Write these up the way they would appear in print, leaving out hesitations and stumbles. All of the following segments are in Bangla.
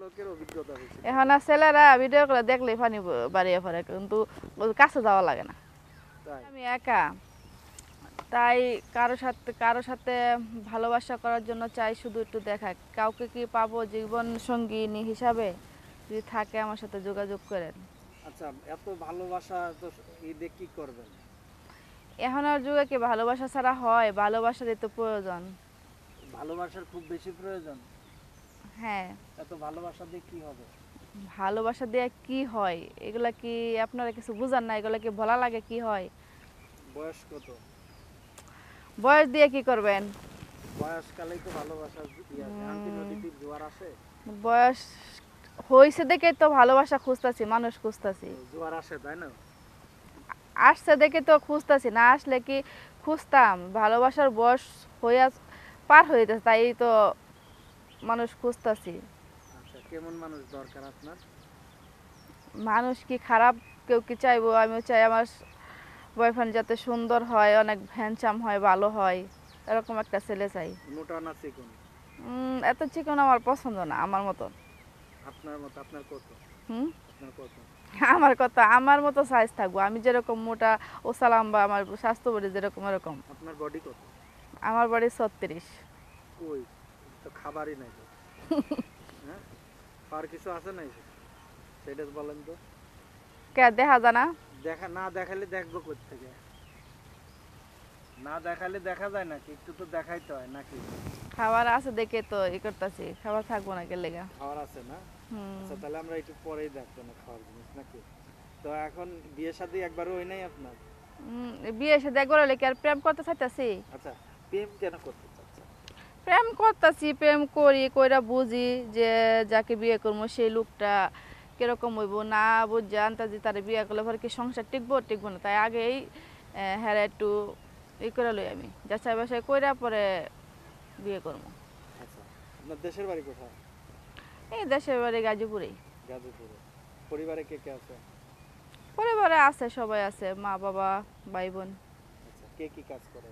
লোকের অভিজ্ঞতা বেশি। এখন আর ছেলেরা ভিডিও করে দেখলেই পানি বাড়িয়ে পড়ে, কিন্তু কাছে যাওয়া লাগে না। আমি একা, তাই কারো সাথে ভালোবাসা করার জন্য চাই শুধু একটু দেখা। কাউকে কি পাবো জীবন সঙ্গিনী হিসাবে? যদি থাকে আমার সাথে যোগাযোগ করেন। আচ্ছা, এত ভালোবাসা তো ঈদে কি করবেন? এখন আর যুগে কি ভালোবাসা ছাড়া হয়? ভালোবাসারই তো প্রয়োজন। ভালোবাসার খুব বেশি প্রয়োজন। হ্যাঁ। এত ভালোবাসা দিয়ে কি হবে? ভালোবাসা দিয়ে কি হয় এগুলা কি আপনারা কিছু বুঝান না? এগুলা কি বলা লাগে কি হয়? বয়স কত? বয়স দিয়ে কি করবেন? বয়সকালেই তো ভালোবাসার ইয়ে আছে। শান্তি নদীর জোয়ার আসে। বয়স হয়েছে দেখে তো ভালোবাসা খুঁজতাছি, মানুষ খুঁজতাছি। জোয়ার আসে তাই না? আসছে দেখে তো খুঁজতাছি, না আসলে কি খুঁজতাম? ভালোবাসার বয়স হইয়া পার হয়ে যাচ্ছে, তাই তো মানুষ খুঁজতাছি। আচ্ছা, কেমন মানুষ দরকার আপনার? মানুষ কি খারাপ কেউ কি চাইবো? আমিও চাই আমার বয়ফ্রেন্ড যাতে সুন্দর হয়, অনেক হ্যান্ডসাম হয়, ভালো হয়, এরকম একটা ছেলে চাই। মোটা না চিকন? এত চিকন আমার পছন্দ না, আমার মতো। আপনার মতো? আপনার কত? হুম আপনার কত? আমার মতো সাইজ থাকবো। আমি যেরকম মোটা ও সালাম বা আমার স্বাস্থ্য বডি যেরকম এরকম। আপনার বডি কত? আমার বডি 36। কই, তো খাবারই নাই তো। হ্যাঁ, খাওয়ার কিছু আছে নাই সেটা বলেন তো। কে দেখা যায় না? দেখা না দেখালে দেখবো কোত্থেকে? না দেখালে দেখা যায় নাকি? একটু তো দেখাইতে হয় নাকি? খাবার আছে দেখে তো ই করতেছি, খাবার থাকবো না কে লেগা। খাবার আছে না? আচ্ছা, তাহলে আমরা একটু পরেই দেখবো না খাওয়ার জিনিস নাকি? তো এখন বিয়ে শাদী একবারও হয় নাই আপনার? বিয়ে সাথে একবার হলে কি আর প্রেম করতে চাইতেছি? আচ্ছা, প্রেম কেন করতে চাচ্ছেন? প্রেম করতেছি, প্রেম করি, কইরা বুঝি যে যাকে বিয়ে করবো সেই লোকটা কিরকম হইব, না বুঝে আনতাছি তারে বিয়ে করলে পরে কি সংসার টিকবো টিকবো না, তাই আগেই হ্যাঁ একটু ই করে লই, আমি যাচাই বাছাই কইরা পরে বিয়ে করবো। আচ্ছা, আপনার দেশের বাড়ি কোথায়? এই দেশের বাড়ি গাজীপুরেই। গাজীপুরে। পরিবারে কে কে আছে? পরিবারে আছে, সবাই আছে, মা বাবা ভাই বোন। আচ্ছা, কে কি কাজ করে?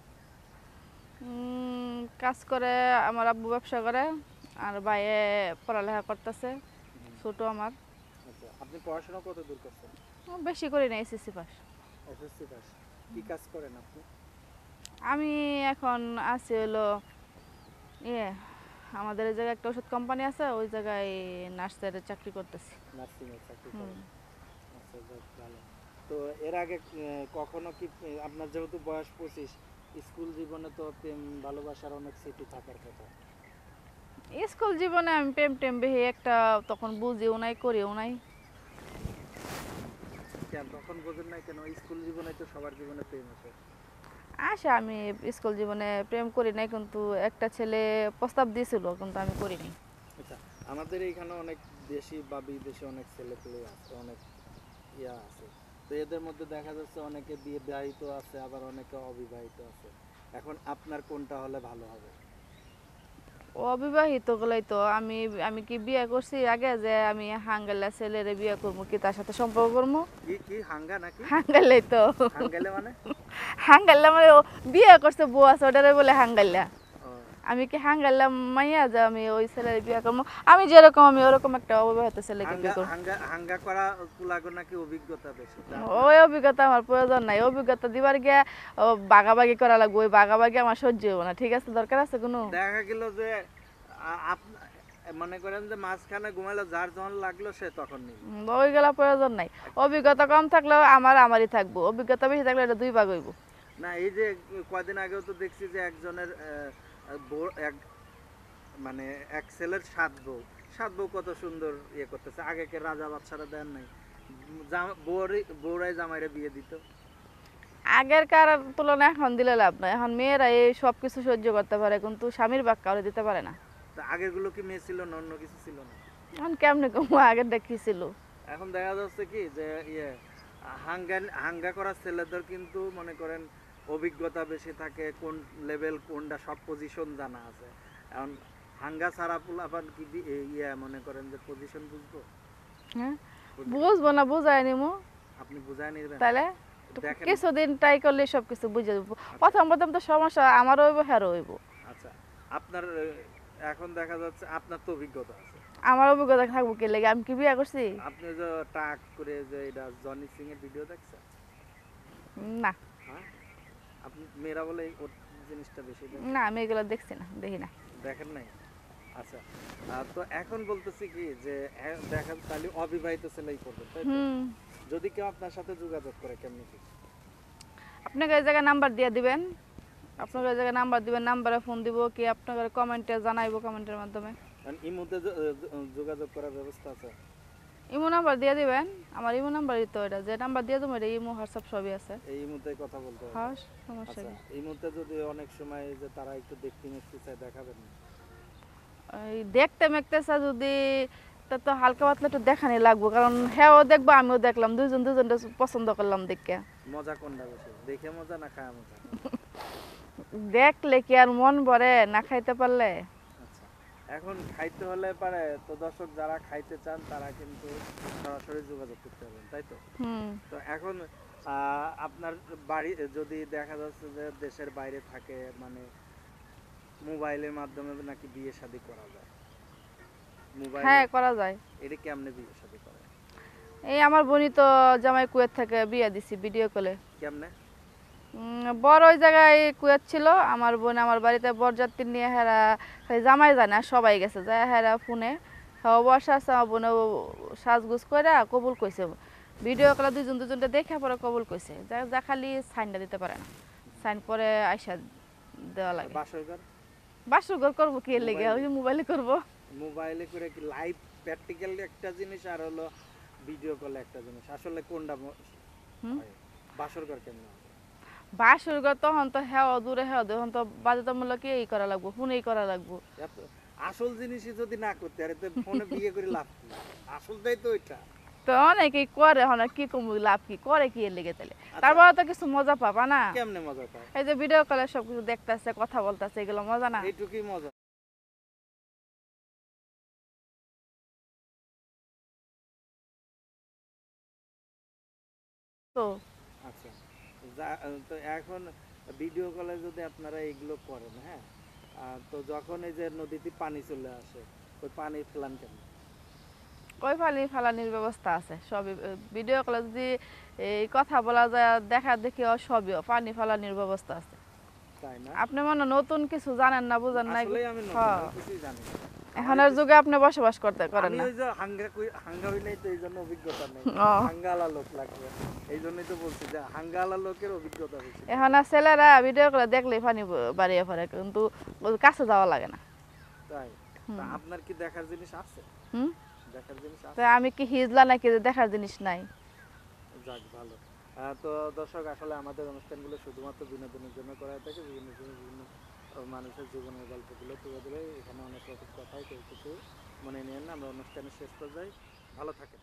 কাজ করে, আমার আব্বু ব্যবসা করে, আর ভাইয়ে পড়ালেখা করতেছে, ছোট আমার। আচ্ছা, আপনি পড়াশোনা কত দূর করছেন? বেশি করি না, এসএসসি পাস। SSC pass. কি কাজ করেন আপনি? আমি এখন আছি হলো ইয়ে, আমাদের এই জায়গায় একটা ওষুধ কোম্পানি আছে, ওই জায়গায় নার্সের চাকরি করতেছি। নার্সিং এর চাকরি করেন? আচ্ছা, যাক ভালো। তো এর আগে কখনো কি আপনার যেহেতু বয়স 25, স্কুল জীবনে তো প্রেম ভালোবাসার অনেক স্মৃতি থাকার কথা। স্কুল জীবনে আমি প্রেম টেম বেশি একটা তখন বুঝিও নাই, করিও নাই। কেন তখন বোঝেন নাই কেন? স্কুল জীবনে তো সবার জীবনে প্রেম আছে। আমি স্কুল জীবনে প্রেম করি নাই, কিন্তু একটা ছেলে প্রস্তাব দিয়েছিল, কিন্তু আমি করিনি। আচ্ছা, আমাদের এইখানে অনেক দেশি বা বিদেশি অনেক ছেলে পেলে আছে, অনেক ইয়া আছে। তো এদের মধ্যে দেখা যাচ্ছে অনেকে বিবাহিত আছে, আবার অনেকে অবিবাহিত আছে। এখন আপনার কোনটা হলে ভালো হবে? অবিবাহিত গুলাই তো আমি আমি কি বিয়ে করছি আগে যে আমি হাঙ্গালা ছেলেরে বিয়ে করবো, কি তার সাথে সম্পর্ক করবো? কি কি হাঙ্গা নাকি? হাঙ্গালাই তো। হাঙ্গালে মানে? হাঙ্গাল্লা মানে ও বিয়ে করছে, বউ আছে, ওটারে বলে হাঙ্গাল্লা। ও, আমি কি হাঙ্গাল্লা মাইয়া যে আমি ওই ছেলের বিয়ে করবো? আমি যেরকম আমি ওরকম একটা অবিবাহিত ছেলেকে বিয়ে করবো। হাঙ্গা করা পুলাগো নাকি অভিজ্ঞতা বেশি? ওই অভিজ্ঞতা আমার প্রয়োজন নাই, অভিজ্ঞতা দিবার গিয়া বাগাবাগি করা লাগবে, ওই বাগাবাগি আমার সহ্য হবো না। ঠিক আছে, দরকার আছে কোনো? দেখা গেল যে মনে করেন যে মাঝখানে ঘুমাইলো, যার যখন লাগলো সে তখন নিল। ওইগুলা প্রয়োজন নাই। অভিজ্ঞতা কম থাকলেও আমারই থাকবো, অভিজ্ঞতা বেশি থাকলে এটা দুই ভাগ হইব। না, এই যে কয়দিন আগেও তো দেখছি যে একজনের মানে এক ছেলের সাত বউ কত সুন্দর ইয়ে করতেছে। আগেকে রাজা বাদশারা দেন নাই, বউরাই জামাইরে বিয়ে দিত। আগের কার তুলনায় এখন দিলে লাভ নাই, এখন মেয়েরা এই সব কিছু সহ্য করতে পারে, কিন্তু স্বামীর বাক্য কাউরে দিতে পারে না। তা আগের গুলো কি মেয়ে ছিল না অন্য কিছু ছিল না? এখন কেমনে কমু, আগের দেখিছিল। এখন দেখা যাচ্ছে কি যে ইয়ে হাঙ্গা করা ছেলেদের কিন্তু মনে করেন অভিজ্ঞতা বেশি থাকে, কোন লেভেল কোনটা সব পজিশন জানা আছে। এখন হাঙ্গা ছাড়া পোলাপান কি ইয়ে মনে করেন যে পজিশন বুঝবো? হ্যাঁ, বুঝবো না, বুঝাই নিমু। আপনি বুঝাই নিবেন তাহলে দেখেন। কিছুদিন ট্রাই করলে সবকিছু বুঝে যাবো। প্রথম প্রথম তো সমস্যা আমারও হইব, হ্যারও হইব। আচ্ছা, আপনার এখন দেখা যাচ্ছে আপনার তো অভিজ্ঞতা আছে। আমার অভিজ্ঞতা থাকবো কি লেগে, আমি কি বিয়ে করছি? আপনি যে টাক করে যে এটা জনি সিং এর ভিডিও দেখছেন? না হ্যাঁ, আপনি মেয়েরা বলে ওর জিনিসটা বেশি দেখে। না, আমি এগুলো দেখছি না, দেখি না। দেখেন নাই? আচ্ছা, তো এখন বলতেছি কি যে দেখেন তাহলে অবিবাহিত ছেলেই করবেন, তাই তো? হুম, যদি কেউ আপনার সাথে যোগাযোগ করে কেমনি কি? আপনাকে এই জায়গায় নাম্বার দিয়ে দিবেন, আপনাকে এই জায়গায় নাম্বার দিবেন, নাম্বারে ফোন দিব, কি আপনাকে কমেন্টে জানাইবো, কমেন্টের মাধ্যমে। কারণ ইমুতে যোগাযোগ করার ব্যবস্থা আছে? ইমো নাম্বার দিয়ে দিবেন, আমার ইমো নাম্বারই তো এটা, যে নাম্বার দিয়ে দেবো এটা ইমো হোয়াটসঅ্যাপ সবই আছে। এই ইমুতে কথা বলতে হবে? হ্যাঁ, সমস্যা আচ্ছা, নেই। ইমুতে যদি অনেক সময় যে তারা একটু দেখতে মিখতে চায়, দেখাবেন না? এই দেখতে মেখতেছে যদি, তা তো হালকা পাতলা একটু দেখানি লাগবো, কারণ হ্যাঁও দেখবো আমিও দেখলাম, দুইজন দুজনটা পছন্দ করলাম দেখে। মজা কোনটা বেশি, দেখে মজা না খায় মজা? দেখলে কি আর মন ভরে না খাইতে পারলে? আচ্ছা, এখন খাইতে হলে পারে তো দর্শক যারা খাইতে চান তারা কিন্তু সরাসরি যোগাযোগ করতে পারবেন, তাই তো? হুম, তো এখন আপনার বাড়ি যদি দেখা যাচ্ছে যে দেশের বাইরে থাকে, মানে মোবাইলের মাধ্যমে নাকি বিয়ে শাদী করা যায়, মোবাইল, হ্যাঁ করা যায়। এটা কেমনে বিয়ে শাদী করে? এই আমার বোনই তো জামাই কুয়েত থেকে বিয়ে দিছি ভিডিও কলে। কেমনে? বড় ওই জায়গায় কুয়েত ছিল, আমার বোন আমার বাড়িতে বরযাত্রী নিয়ে হেরা, খালি জামাই জানে আর সবাই গেছে, যায় হেরা ফোনে বর্ষা আছে, আমার বোনে সাজগুজ করে কবুল কইছে, ভিডিও কলে দুজন দুজনটা দেখে পরে কবুল কইছে, যা যা খালি সাইনটা দিতে পারে না, সাইন পরে আইসা দেওয়া লাগে। বাসর ঘর? বাসর ঘর করবো কি এর লেগে, ওই যে মোবাইলে করবো। মোবাইলে করে কি লাইভ প্র্যাকটিক্যাল একটা জিনিস, আর হলো ভিডিও কলে একটা জিনিস, আসলে কোনটা হুম, হয়? বাসর ঘর কেমনে হবে? বাসর ঘর তখন তো হ্যাঁ দূরে হ্যাঁ, তখন তো বাধ্যতামূলক এই করা লাগবো, ফোনেই করা লাগবো। এত আসল জিনিসই যদি না করতে আরে তো ফোনে বিয়ে করে লাভ কি? আসলটাই তো ওইটা। তো অনেকেই করে, হন কি কম লাভ কি করে কি এর লেগে তাহলে, আচ্ছা, তারপরে তো কিছু মজা পাবা না। কেমনে মজা পায়? এই যে ভিডিও কলে সবকিছু দেখতেছে, কথা বলতেছে, এগুলো মজা না? এইটুকুই মজা। তো আচ্ছা, তো এখন ভিডিও কলে যদি আপনারা এগুলো করেন, হ্যাঁ, তো যখন এই যে নদীতে পানি চলে আসে, ওই পানি ফেলান কেন? ওই ফালানির ব্যবস্থা আছে সবই, ভিডিও কলে যদি এই কথা বলা যায়, দেখা দেখি সবই পানি ফালানির ব্যবস্থা আছে। তাই না? আপনি মনে হয় নতুন কিছু জানেন না, বুঝেন না। আসলেই আমি নতুন, হ্যাঁ, আমি কিছুই জানি না। এখনের যুগে আপনি বসবাস করতে করেন আমি না। ওই যে হাঙ্গা হই নাই তো, এই জন্য অভিজ্ঞতা নেই। ও, হাঙ্গালা লোক লাগবে, এই জন্যই তো বলছি যে হাঙ্গালা লোকের অভিজ্ঞতা বেশি। এখন আর ছেলেরা ভিডিও করে দেখলেই পানি বাড়িয়ে পড়ে, কিন্তু ওর কাছে যাওয়া লাগে না। তাই? হুম। তা আপনার কি দেখার জিনিস আছে? হুম, দেখার জিনিস আছে? তো আমি কি হিজলা নাকি যে দেখার জিনিস নাই? যাক, ভালো। তো দর্শক, আসলে আমাদের অনুষ্ঠানগুলো শুধুমাত্র বিনোদনের জন্য করা হয়ে থাকে, বিভিন্ন মানুষের জীবনের গল্পগুলো তুলে ধরে, এখানে অনেক রকম কথাই কেউ কিছু মনে নিয়েন না। আমরা অনুষ্ঠানের শেষ পর্যায়ে, ভালো থাকেন।